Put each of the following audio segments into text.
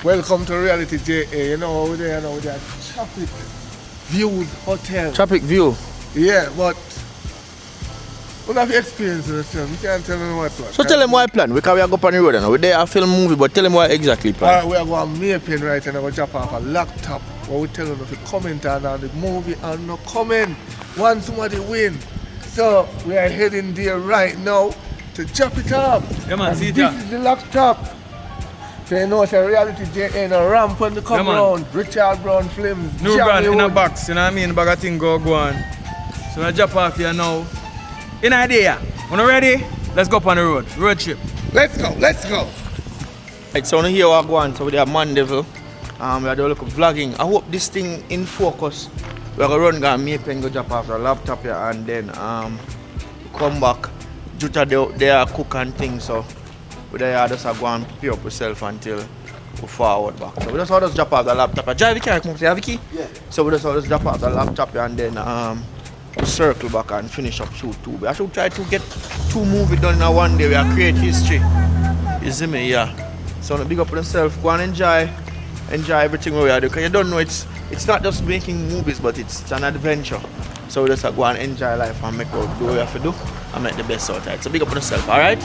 Welcome to Reality JA. You know, we're there now with that Tropic View Hotel. Tropic View. Yeah, but we have experience in this film. You can't tell them what plan. So tell them why plan. Because we are going on the road now. We're there a film movie, but tell them why exactly plan. Alright, we are going to Maypen right and I'm going to drop off a laptop. What we tell them if you comment on the movie and no comment. Want somebody win. So we are heading there right now to drop it up. Yeah, man, And see it, this yeah. is the laptop. So you know it's a Reality JA and a ramp on the come man. round. Richard Brown Films. New brand in a Jammiwood. box, you know what I mean? Bag of thing go on. So I drop off here now. In idea. When you ready? Let's go up on the road. Road trip. Let's go, let's go. Right, so here we are going. So we are Mandeville. We are doing a look of vlogging. I hope this thing in focus. We are going to run Maypen, go drop off the laptop here and then come back. Juta they are cook and things, so we there just go and prepare up yourself until we forward back. So we just drop off the laptop. Drive the car, come say, have a key? Yeah. So we just drop off the laptop and then we circle back and finish up shoot 2. I should try to get 2 movies done in one day. We are create history. You see me, yeah. So big up on yourself, go and enjoy everything we are doing. Because you don't know it's not just making movies, but it's an adventure. So we just go and enjoy life and make out do what we have to do and make the best out of it. So big up on yourself, alright?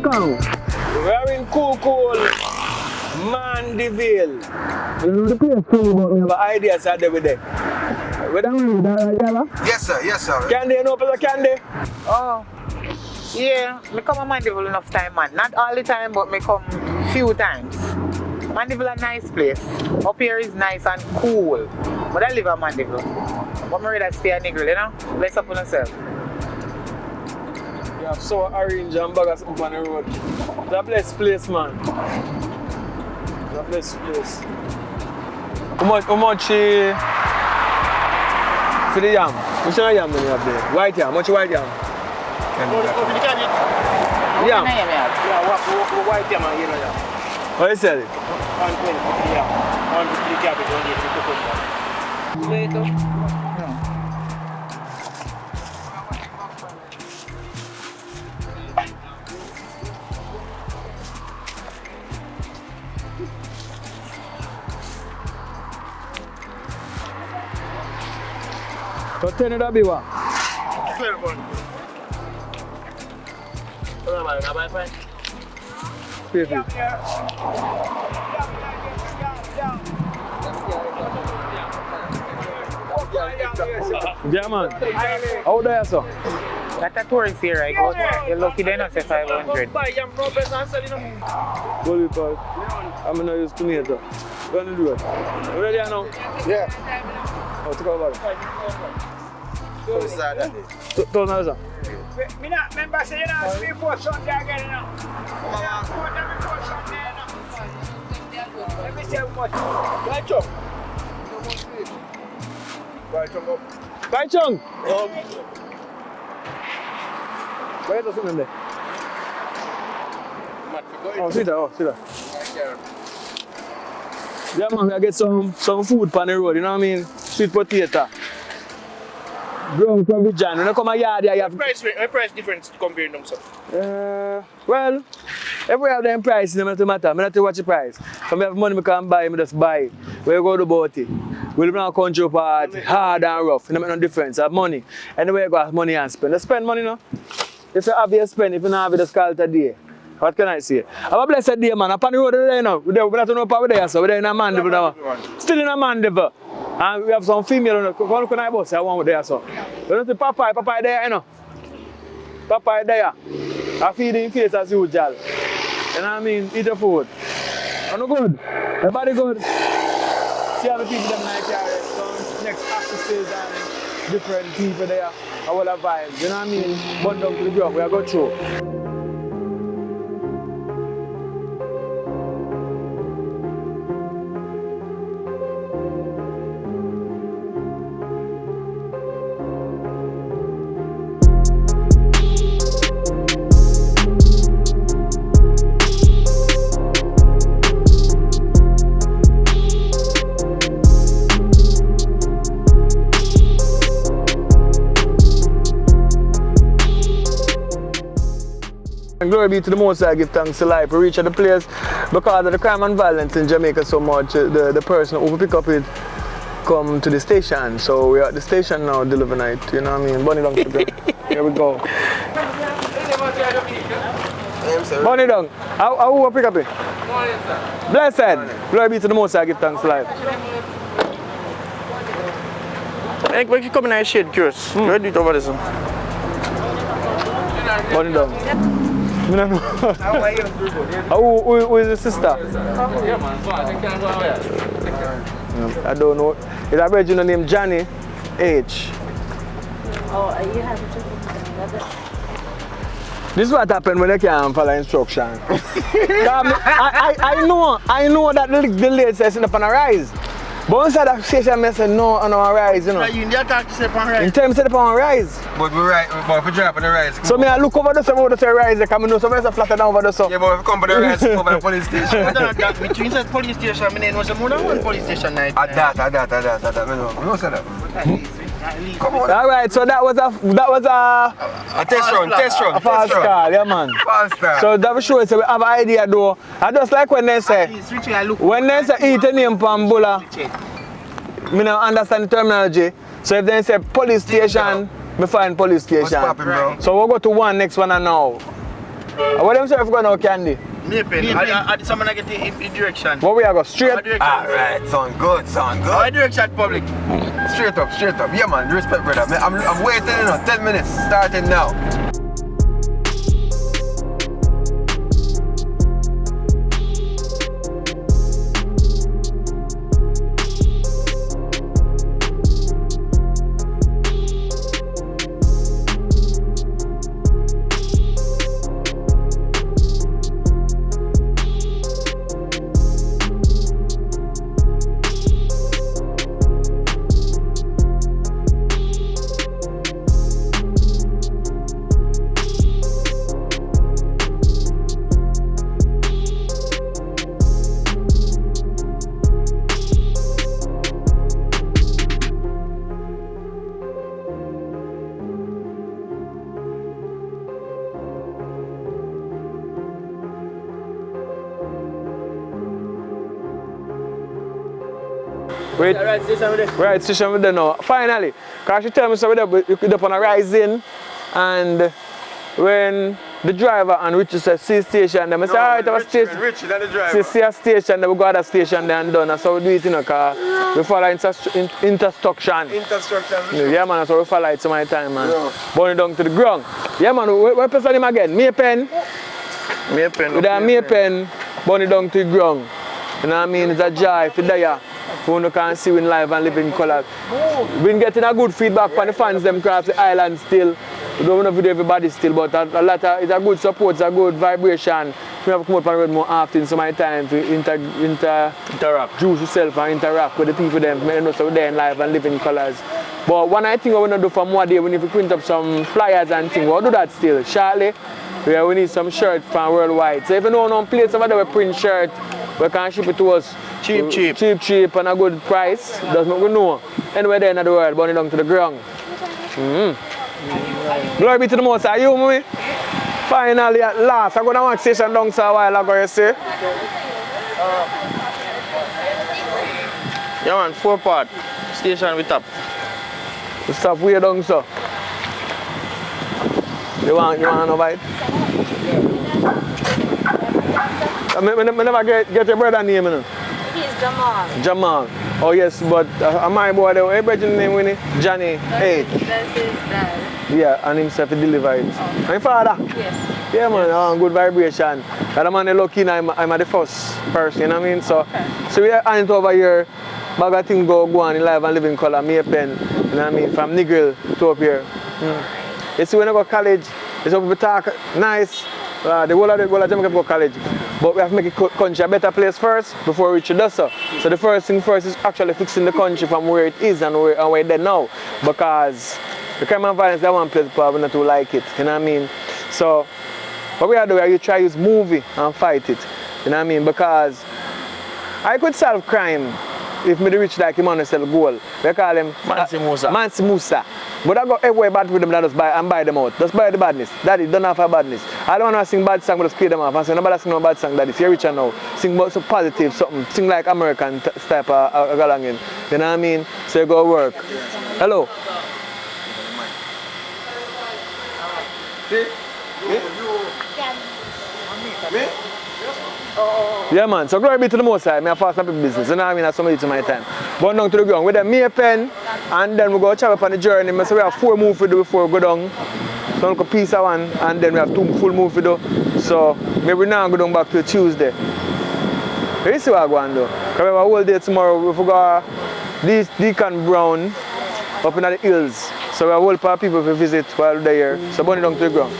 We are in cool Mandeville. You know the place too, but we have ideas out there with them. We don't know that right, Yes sir, yes sir. Candy, you know people candy? Oh, yeah, I come to Mandeville enough time, man. Not all the time, but I come few times. Mandeville a nice place. Up here is nice and cool. But I live in Mandeville. But I rather stay in Negril, you know? Bless up on yourself. You have so orange and baggers up on the road. It's a blessed place, man. It's a blessed place. How much for the yam? Which one yam do you have there? White yam. How much white yam? Yam. Yeah, what white yam and yellow yam? What you sell it? 120 yam. 150 cabbage, 180 cucumber. So 10 that be what? 12 bun. Hold on, man. Now buy fine. Yeah, man. How there, sir? That's a tourist here, right? You're lucky they not say 500. Hold it, pal. I'm gonna use tomato. We're gonna do it. You ready now? Yeah. Oh, take over. What's that? Turn now, sir. Me not remember saying you know, before Sunday again, you know. Before Sunday, you know. Let me say how much. Right chunk. Right chunk up. Right chunk. Where is the thing there? Oh, see that, see that. Yeah, man, I get some food on the road, you know what I mean? Sweet potato. Grown from Vijan. When you come a yard, you have... Price difference comparing them, sir. Well, every have them prices, no matter matter. I don't to watch the price. If I have money, I can buy, I just buy. Where you go about it? We live in a country part, hard and rough. It don't make no difference. I have money. Anywhere you go, have money and spend. You spend money, no? If you have it, you spend. If you don't have it, just call it a day. What can I say? Have a blessed day, man. Up on the road today, you know. We don't know how we're there, so we're there in a Mandeville now. Still in a Mandeville. And we have some female, one can I boss, I want there, so. We don't see Papa there, you know. Papa there. I feed him face as usual. You know what I mean? Eat the food. I no good. Everybody good. See how the people them like here, some next offices and different people there. All the vibes. You know what I mean? Burn down to the ground, we are going through. And glory be to the Most High, give thanks to life. We reach the place because of the crime and violence in Jamaica so much. The person who pick up it come to the station. So we're at the station now delivering it. You know what I mean? Bunny down to the Here we go. Bunny down. How will pick up it? Blessed. Glory be to the Most High, give thanks to life. When you come in and shade, curious. Where do you over this one? Bunny down. I don't know. How are you? Who is the sister? I don't know. It's a virgin named Johnny H. Oh, you have to This is what happens when they can't follow instruction. I know that the lady says it's up on a rise. But inside that station, I said no on a rise, you know. You in the attack to say on rise. In terms of on a rise. But we right, but if we drop on the rise. So I look over the sun, over the rise, I know somebody's flatter down over the sun. Yeah, but if we come to the rise, we come to the police station. Between the police station, I mean, was more than one police station night. At that. I know say that. Come on. Alright, so that was a A test run. a fast car, yeah man. Faster. So that will show us we have an idea though. I just like when they say eat a name from Bula, I don't understand the terminology. So if they say police station, we find police station. What's poppin', bro? So we'll go to one next one and now. What them say if we go now, Candy? I someone get the direction. What we are go straight? Alright, sound good. Our direction public. Straight up. Yeah man, respect brother. I'm waiting, 10 minutes, starting now. Wait. Right, station with them now. Finally, because she tell me so you could up on a rising, and when the driver and Richie said see station, then I say alright, have a station. Richie, not the driver. See a station, then we go to the station then done. That's how we do it, you know, because we follow instruction. Yeah man, so we follow it so many time, man. Yeah. Burn it down to the ground. Yeah man, where person him again? Me a pen. With a me pen, burn it down to the ground. You know what I mean? It's a joy for there. You can see we live and live in colour. We've been getting a good feedback from the fans, them across the island still. We don't want to video everybody still, but a lot of, it's a good support, it's a good vibration. We have to come up on the road more often, so many times to interact, juice yourself and interact with the people them, know so we're there in live and live in colours. But one I think we want to do for more day, we need to print up some flyers and things. We'll do that still. Shortly, we need some shirts from worldwide. So if you know no place over there we print shirt, we can ship it to us cheap and a good price. That's what we know. Anywhere there in the world, burn it down to the ground. Glory be to the Most High. You me? Finally at last. I'm going to one station down so a while ago, you see? Yeah man, 4-part. Station with top. The stuff way down so. You want no bite? I never get your brother name, you know? He's Jamal. Jamal. Oh yes, but my boy, the brother name Winnie? Johnny H. That's his dad. Yeah, and himself he deliver it. My father? Yes. Yeah man, good vibration. That man is lucky I'm the first person, you know what I mean? So we are on it over here. Bag of things go on in live and live in colour, me a pen, you know what I mean? From Negril to up here. You see when I go to college, it's up to talk nice. The whole of Jamaica go to college. But we have to make the country a better place first before we reach the so. So the first thing first is actually fixing the country from where it is and where it's there now. Because the crime and violence, that one place probably not to like it, you know what I mean? So what we are doing, you try to use movie and fight it, you know what I mean? Because I could solve crime if me reach like him on sell gold. We call him Mansi Musa. But I go everywhere bad with them that just buy them out. Just buy the badness. Daddy don't have a badness. I don't want to sing bad song, but just play them off. And say, nobody sing no bad song, daddy. If you're richer now, sing about some positive, something. Sing like American type of galangin. You know what I mean? So you go work. Hello. Yeah, man. So glory be to the Most High. I fast up in business. You know what I mean? That's somebody to my time. But down to the ground with them, me a pen, and then we go travel on the journey. So we have 4 moves to do before we go down. So we piece of one, and then we have 2 full moves to do. So maybe now go down back to Tuesday. You see what I'm going to do? Because we have a whole day tomorrow. We go this Deacon Brown up in the hills. So we have a whole part of people to visit while they're here. So burn it down to the ground.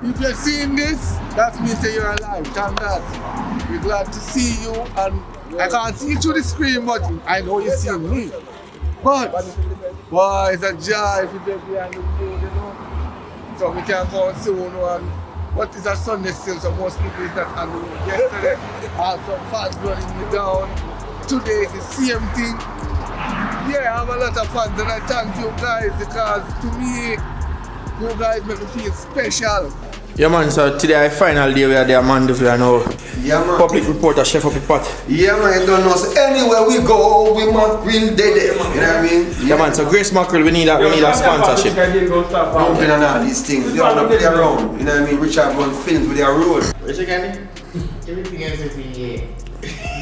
If you're seeing this, that means that you're alive. Thank God. We're glad to see you, and I can't see you through the screen, but I know you see me. But, boy, it's a joy if you're behind the road, you know. So we can go soon, and what is a Sunday still, so most people is not on the road. Yesterday, I had some fans running me down. Today is the same thing. Yeah, I have a lot of fans, and I thank you guys, because to me, you guys make me feel special. Yeah, man, so today I final day we are there, man, we are now public reporter, chef up the pot. Yeah, man, you don't know. So anywhere we go, we mackerel dead. You know what I mean? Yeah, man, so Grace Mackerel, we need a sponsorship. Dumping and all these things. You don't play around. You know what I mean? Richard run films with their road. What's again? Everything else is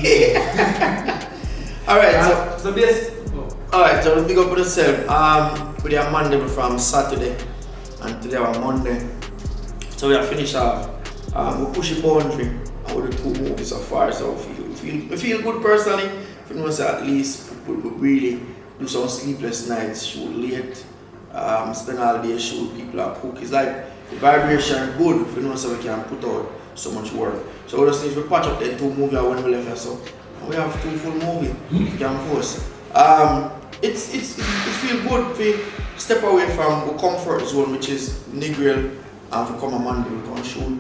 yeah. Alright, so this. Alright, so let's big up for yourself. We are Monday from Saturday and today on Monday. So we have finished off. We push the boundary and we do 2 movies so far. So we feel good personally. If you know, so at least we really do some sleepless nights, shoot late, spend all day shoot people at cook. It's like the vibration good. If you know, so we can put out so much work. So we just need to patch up the 2 movies when we left here. So and we have 2 full movies we can post. It feels good to step away from the comfort zone, which is Negril, and for come on Monday we can shoot.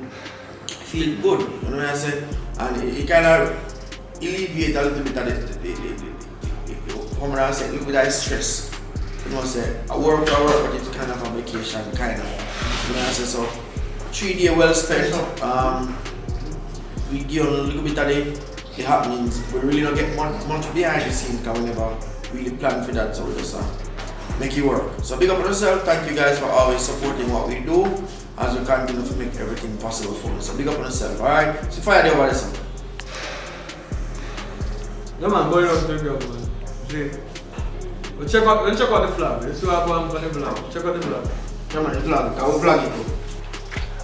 Feel good, you know what I say? And it kind of alleviate a little bit of a little bit of stress. You know what I say? I work, but it's kind of a vacation, kind of. You know what I say? So 3 days well spent. We give a little bit of the happenings. We really don't get much behind the scenes because we never really plan for that, so we just make it work. So big up on yourself. Thank you guys for always supporting what we do as we continue to make everything possible for us. So big up on yourself, alright? So fire there over this. No man, going on to the ground, man. See? Let's check out the flag. Let's see what happens on the flag. Check out the flag. Come on, the flag. I will flag it.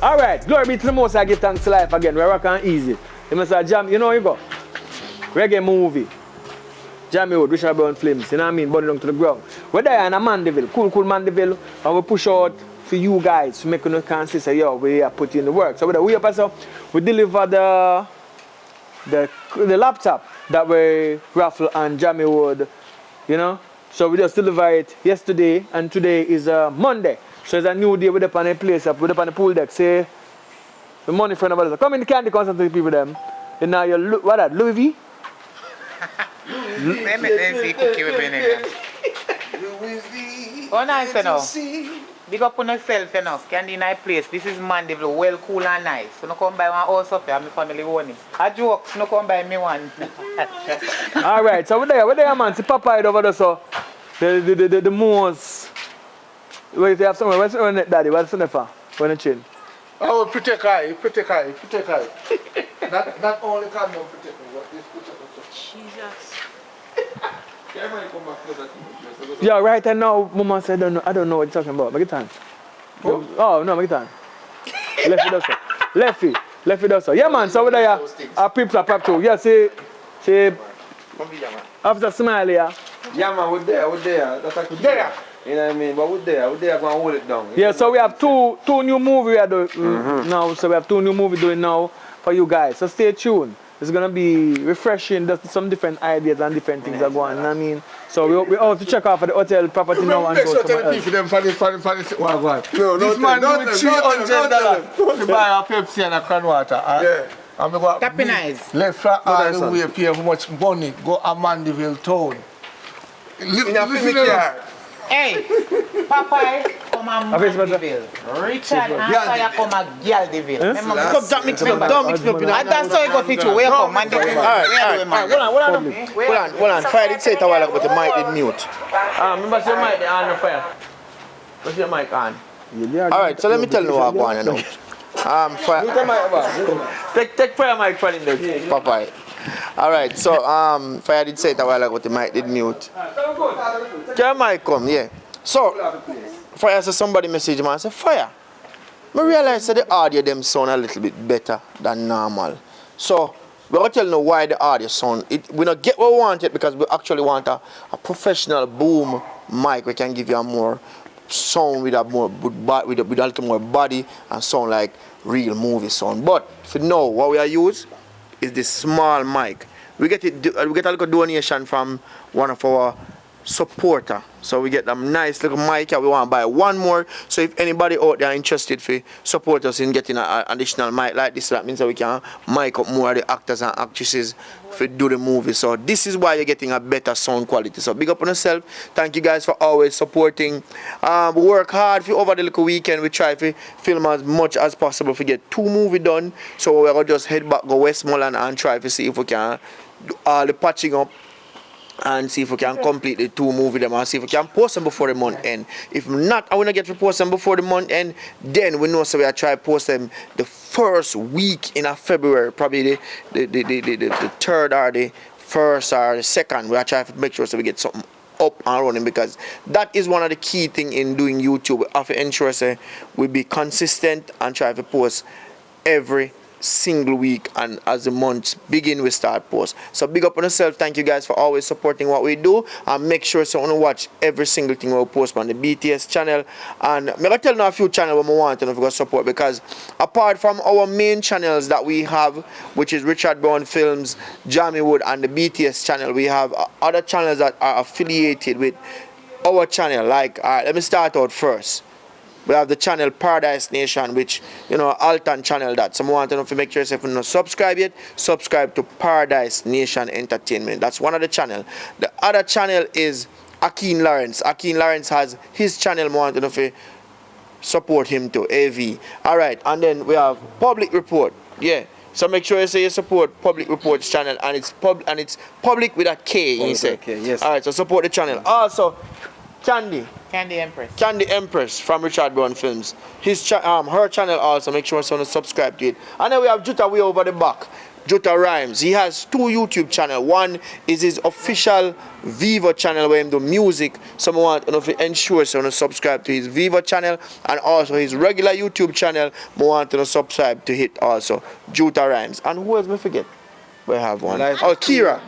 Alright, glory be to the Most High, give thanks to life again. We're rocking easy. You must have jam, you know you go. Reggae movie. Jammiwood, Richard Brown Films, you know what I mean? Burning down to the ground. We're there in a Mandeville, cool Mandeville, and we push out for you guys to make you consist of, yo, we are putting in the work. So we up so we deliver the laptop that we raffle on Jammiwood, you know? So we just deliver it yesterday, and today is Monday. So it's a new day, we're up on a place up, we're up on the pool deck, say, the money for nobody. Come in the candy concert to the people them. And now you're, what that, Louis V? Let me see cookie with vinegar. Oh, nice enough. Big up on yourself enough. Candy in a place. This is Mandeville, well cool and nice. So no come buy one house up here, my family own it. A joke, no come buy me one. Alright, so we're there man. See Papa over there, so the most. Wait, you have somewhere. What's on it, Daddy? What's on it for? When the chin? Oh, protect eye. Not only can you protect me, but this protect me. Jesus. Yeah, right now, Mama said, I don't know what you're talking about. Make it time. Oh, no, make it time. Left it also. Yeah, man, so we're there. Our people are pop too. Yeah, see, Officer Smiley, yeah. Yeah, man, we're there. That's like There. You know what I mean? But we're there going to hold it down. Yeah, so we have two new movies we are doing now. So we have 2 new movies doing now for you guys. So stay tuned. It's gonna be refreshing. There's some different ideas and different things are going. You know what I mean? So we have to check out for the hotel property now and Make go sure tell somewhere the else. people them for the what. No, This man give me $300 to buy a Pepsi and a can water. Yeah. And we go Tapping eyes. left flat all the way pay how much money go a Mandeville town. In a film car. Hey, Popeye come a Mandeville. Richard and Fire come a Galdeville. Remember, Don't mix me up, don't mix me up. You know. and that's how you go fit you. Where come Mandeville? Hold on. Fire did say it a while ago, but the mic did mute. Remember, your mic on the fire. What's your mic on? Alright, so let me tell you what I'm going to know. Fire. Take fire mic for him there. Popeye. Alright, so Fire did say it a while ago, but the mic did mute. Your mic come, yeah. So, Fire said somebody message me and said, Fire. I realize that the audio them sound a little bit better than normal. So, we're going to tell you why the audio sound. We don't get what we want it because we actually want a professional boom mic. We can give you a more sound with a little more body and sound like real movie sound. But for now, what we are use is this small mic. We get a little donation from one of our supporter. So we get them nice little mic and we want to buy one more. So if anybody out there interested for support us in getting an additional mic like this, that means that we can mic up more of the actors and actresses for do the movie. So this is why you're getting a better sound quality. So big up on yourself. Thank you guys for always supporting. We work hard for over the little weekend. We try to film as much as possible to get 2 movies done. So we're going to just head back, go Westmoreland and try to see if we can do all the patching up and see if we can complete the 2 movies them and see if we can post them before the month end. If not, I want to get to post them before the month end, then we know so we are try to post them the first week in February, probably the 3rd or the 1st or the 2nd. We are trying to make sure so we get something up and running because that is one of the key things in doing YouTube. We have to ensure so we be consistent and try to post every single week, and as the months begin we start post. So big up on yourself. Thank you guys for always supporting what we do, and make sure so you want to watch every single thing we post on the BTS channel. And I'm gonna tell you a few channels we want to support, because apart from our main channels that we have, which is Richard Brown Films, Jammiwood and the BTS channel, we have other channels that are affiliated with our channel. Like let me start out first. We have the channel Paradise Nation, which, you know, Alton channel that. Someone want to know if you make sure if you're not subscribed yet, subscribe to Paradise Nation Entertainment. That's one of the channel. The other channel is Akeem Lawrence. Akeem Lawrence has his channel. I want to know if you support him to AV. Alright, and then we have Public Report. Yeah. So make sure you say you support Public Report's channel, and it's public with a K, you say. Okay, yes. Alright, so support the channel. Also, Candy Empress from Richard Brown Films. Her channel also, make sure someone subscribe to it. And then we have Jutta way over the back. Jutta Rhymes. He has 2 YouTube channels. One is his official Viva channel where he do music. Someone want to ensure someone subscribe to his Viva channel, and also his regular YouTube channel. I want to subscribe to it also. Jutta Rhymes. And who else me forget? We have one. Kira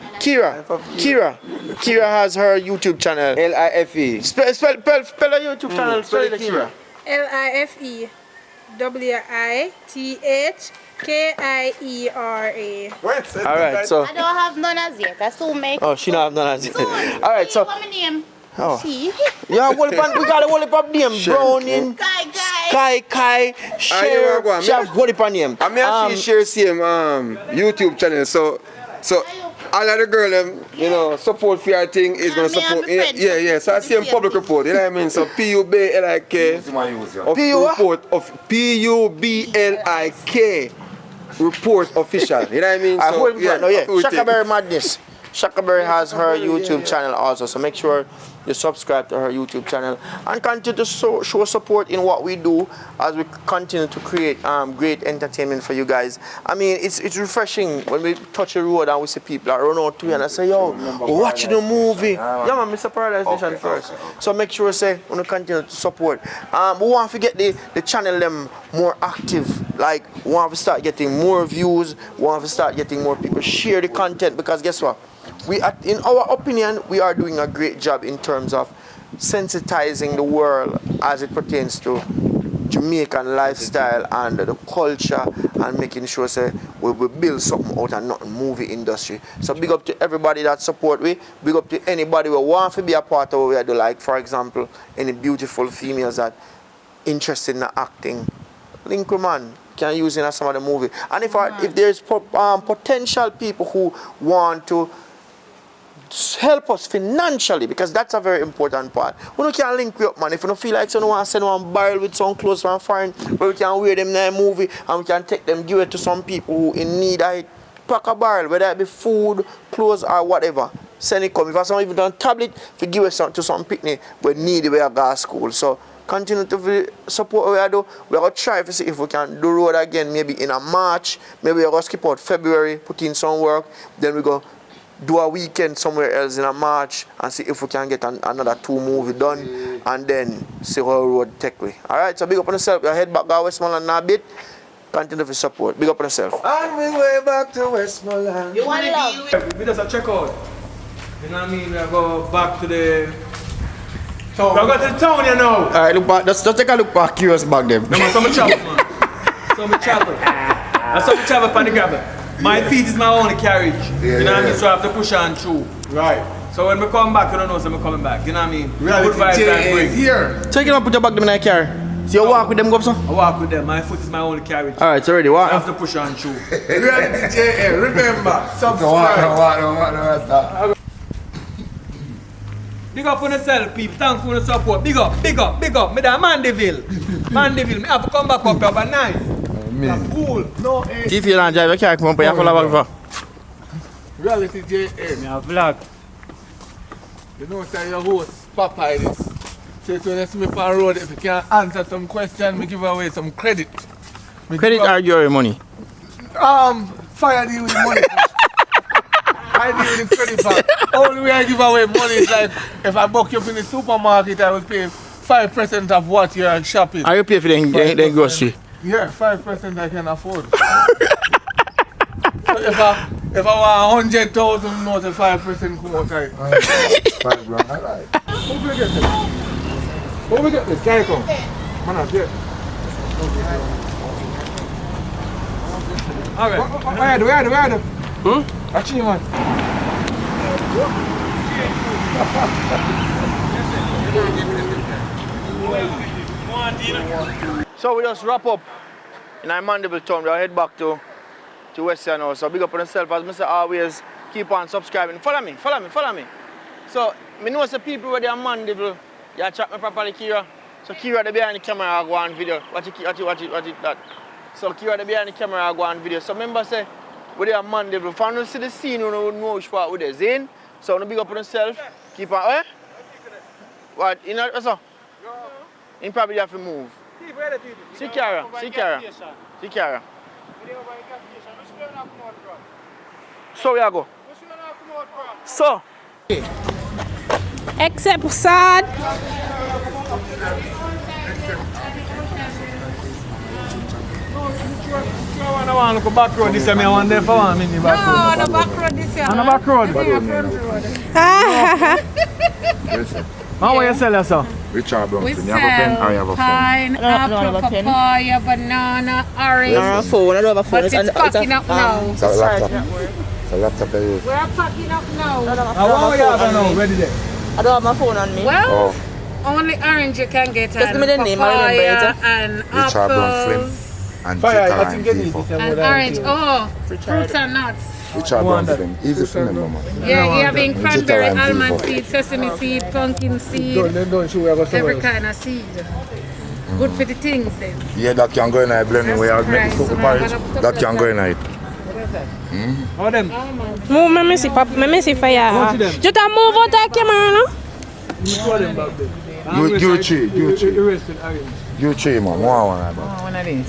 has her YouTube channel. L-I-F-E. Spell her YouTube channel. Spell it, Kira. LIFEWITHKIERA. Alright, so. I don't have none as yet. I still make. Oh, she don't have none as yet. Alright, so. What's my name? Oh. She. Yeah, we got a whole heap of name. Browning, Kai, Cher. She have whole heap of name. I mean, I share same YouTube channel, so all of the girl them, you know, support for your thing is gonna support. Yeah. So I see him Public Report, you know what I mean? So PUBLIK PUBLIK Report Official, you know what I mean? So yeah. Shakaberry Madness. Shakaberry has her YouTube channel also, so make sure you subscribe to her YouTube channel and continue to show support in what we do as we continue to create great entertainment for you guys. I mean, it's refreshing when we touch a road and we see people that run out to you and I say, yo, we're watching the movie. Yeah, man, Mr. Paradise Nation first. So make sure say we continue to support. We want to get the channel them more active. Like, we want to start getting more views. We want to start getting more people share the content, because guess what? in our opinion, we are doing a great job in terms of sensitizing the world as it pertains to Jamaican lifestyle and the culture, and making sure say we build something out and not movie industry. So big up to everybody that support we. Big up to anybody who want to be a part of what we do. Like for example, any beautiful females that interested in acting. Link with man can use in some of the movie. And if there is potential people who want to help us financially, because that's a very important part. We can link you up, man. If you don't feel like someone wants to send one barrel with some clothes from foreign, where we can wear them in a movie and we can take them, give it to some people who in need of pack a barrel, whether it be food, clothes, or whatever. Send it come. If someone even done tablet, we give it to some picnic we need where go to school. So continue to support what we do. We're going to try to see if we can do road again, maybe in a March. Maybe we're going to skip out February, put in some work. Then we go do a weekend somewhere else in a March and see if we can get another 2 movies done and then see how road take way. Alright, so big up on yourself. Your head back to Westmoreland now a bit. Continue to support. Big up on yourself. On we way back to Westmoreland. You want to deal with? We just check out. You know what I mean? We go back to the town. We go to the town, you know. Alright, look back. Just take a look back, curious back them. No, man, so much travel, man. So much travel. That's so much travel on the grabber. My feet is my only carriage. You know what I mean? So I have to push on through. Right. So when we come back, you don't know, so I'm coming back. You know what I mean? Reality Good vibes J I bring. is here. So you can put your back them in a car. So you walk with them, go up, so? I walk with them. My foot is my only carriage. Alright, so ready, walk. I have to push on through. Reality J, remember, subscribe. Big up on yourself, people. Thanks for the support. Big up, big up, big up. Me da Mandeville. Mandeville. Me have to come back up here, but nice. Cool. No, If you don't drive your car, come up here, you follow back. Reality J. Me have vlog. You know, say your host, Papa this. So when you see me on the road, if you can answer some questions, me give away some credit. Credit or your money? Fire deal with money. I deal with credit back. Only way I give away money is like, if I book you up in the supermarket, I will pay 5% of what you are shopping. Are you pay for the grocery? Yeah, 5% I can afford. So if I want 100,000 more than 5% come out right. $5 grand, alright. Who will get this? Who will get this? Can you come? Man, I'm here. Alright. Where are you? Actually, man. So we just wrap up in our Mandeville town. We are head back to Western now. So big up on yourself, as Mr. always, keep on subscribing. Follow me. So I know some people where they are Mandeville, you chat me properly, Kira. So Kira they behind the camera go on video. Watch it that. So Kira they behind the camera go on video. So remember say where they are Mandeville. If you don't see the scene, you don't know which part with the Zane. So big up on yourself. Keep on what? You know so? You probably have to move. See Kara. So we are go. So. Except sad. I want to go back road this time. I want there for 1 minute back road. No, the back road this year. On the back road? How will you sell yourself? Richard Brown, We you have a pen or you have a phone? pineapple, papaya, banana, orange. phone. I don't have a phone. But it's packing up now. It's a laptop. It's a laptop I use. We're packing up now. How will you have now? Ready there? I don't have my phone on me. Well, only orange you can get. Just give me the name, I remember it. And Richard Brown Flynn apples. and Fire, I Chicken think and you need people. this. And orange. Oh, fruits and nuts. Richard Brown Flynn. Easy to remember, man. Yeah, you have in cranberry, and almond Vivo. seed, sesame seed, pumpkin seed, Don't show where I go every somewhere. kind of seed. Good for the things then. Yeah, that can go in a blending where I make the soup porridge. That can go in it. How them? Move, let me see, Papa. Let me see fire. Watch them. Just move out the camera, no? You throw them back there. You tree. Erase with orange. You tree, man. One about. One of these.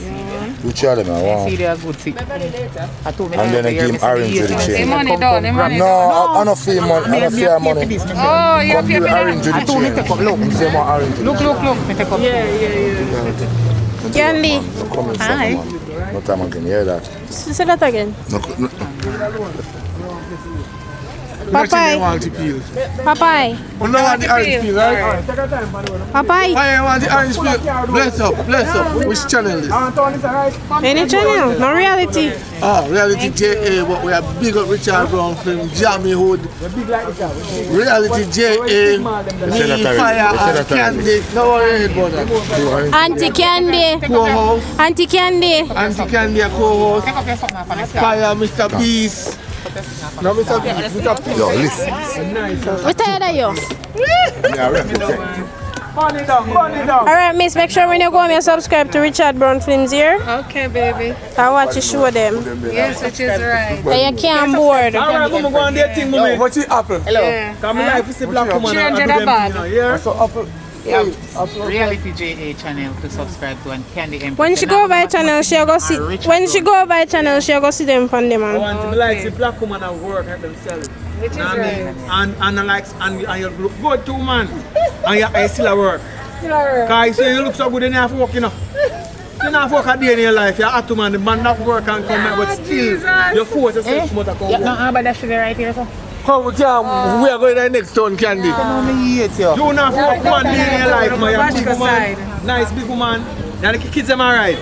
You tree them, man. See, they are good. See. I told me And then I give him orange with the The chain. money down, the money No, down. I don't feel money. I don't fear money. Oh, you Come have give to pay orange that. with the chain. You say more orange. Look. Me take up. Yeah. Candy. Come in, Hi. no time again. You hear that? Say that again. No. Papaya. want to peel. Papaya. You don't want the orange peel, right? Papaya. Why you want the orange peel? Bless up. Which channel is? Any channel? No reality. Oh, Reality JA, but we are big up Richard Brown from Jammiwood. Reality JA, me, Fire, and Candy. No worry about that. Auntie Candy. Co-host. Auntie Candy. Auntie Candy, a co-host. Fire, Mr. Beast. No, Mr. Beast. Mr. Beast. Yo, listen. We're tired of you. Yeah, represent. Alright, miss, make sure when you go home you subscribe to Richard Brown Films here. Okay, baby. I watch you show them. Yes, which is right. And you can't board. Alright, mama, go on there thing, mommy. What's the apple? Hello. Yeah. Come life is a black woman. 300 a bag. Yeah. So apple. Reality JA channel to subscribe to and Candy Empire. When she go over her channel, she'll go see. When she go over her channel, she'll go see them from them. I want to be like the black woman at work at themselves. Which is I mean, right. and like and you look good too, man. And you still at work. Still alright. Cause you look so good, you have to work, you know. You don't have to work a day in your life. You have to, man. The man not work and come back, but still, you force yourself to come Yeah, work. no, about that sugar right here, so. How we can, we are going to the next town, Candy. You don't have to work one day in your life, man. You're a big woman. Nice big woman. And the kids them alright.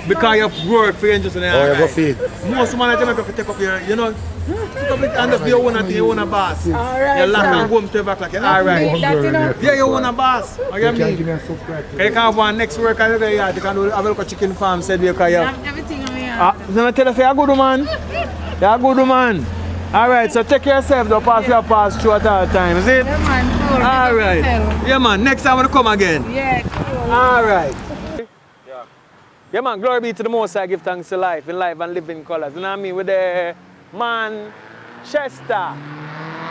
Because you work for you just in Oh, you go feed. Most man in Jamaica take up your, you know, take up it and just be your own thing, your own boss. Alright, You lock sir. and go home to your back like you're alright. That, you know. Yeah, you own a boss. What you mean? You can have one next work and you can do a chicken farm, said you can have. Everything on me. Let me tell you, you're a good woman. You're a good woman. Alright, so take care of yourself, don't pass your pass through at all time, is it? Yeah, man. Cool. Alright. Yeah, man. Next time when you come again. Yeah, cool. Alright. Yeah, man. Glory be to the Most High. Give thanks to life, in life and live in colors. You know what I mean? With the Manchester.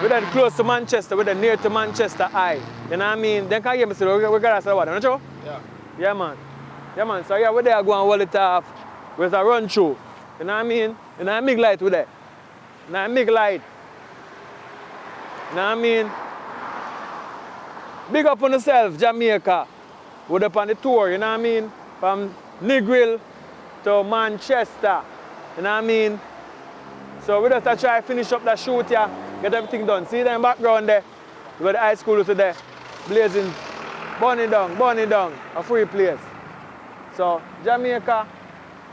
We're that close to Manchester, we're that near to Manchester Eye. You know what I mean? Then can you hear me say, we got to say what, don't you? Yeah. Yeah, man. Yeah, man. So, yeah, we're there going to wall it off with a run through. You know what I mean? You know, a big light with that. You know, a big light. You know what I mean? Big up on yourself, Jamaica. We're up on the tour, you know what I mean? From Negril to Manchester. You know what I mean? So we just try to finish up that shoot here, get everything done. See them background there? We got the high school today. Blazing, burning down, a free place. So Jamaica,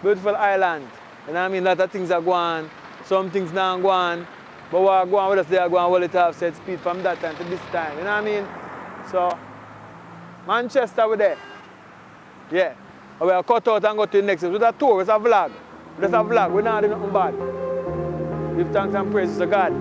beautiful island. You know what I mean? A lot of things are going, some things not going. But we're going with us there, going well it have set speed from that time to this time. You know what I mean? So Manchester we're there. Yeah. And we'll cut out and go to the next. It's a tour, it's a vlog. It's a vlog, we're not doing nothing bad. Give thanks and praises to God.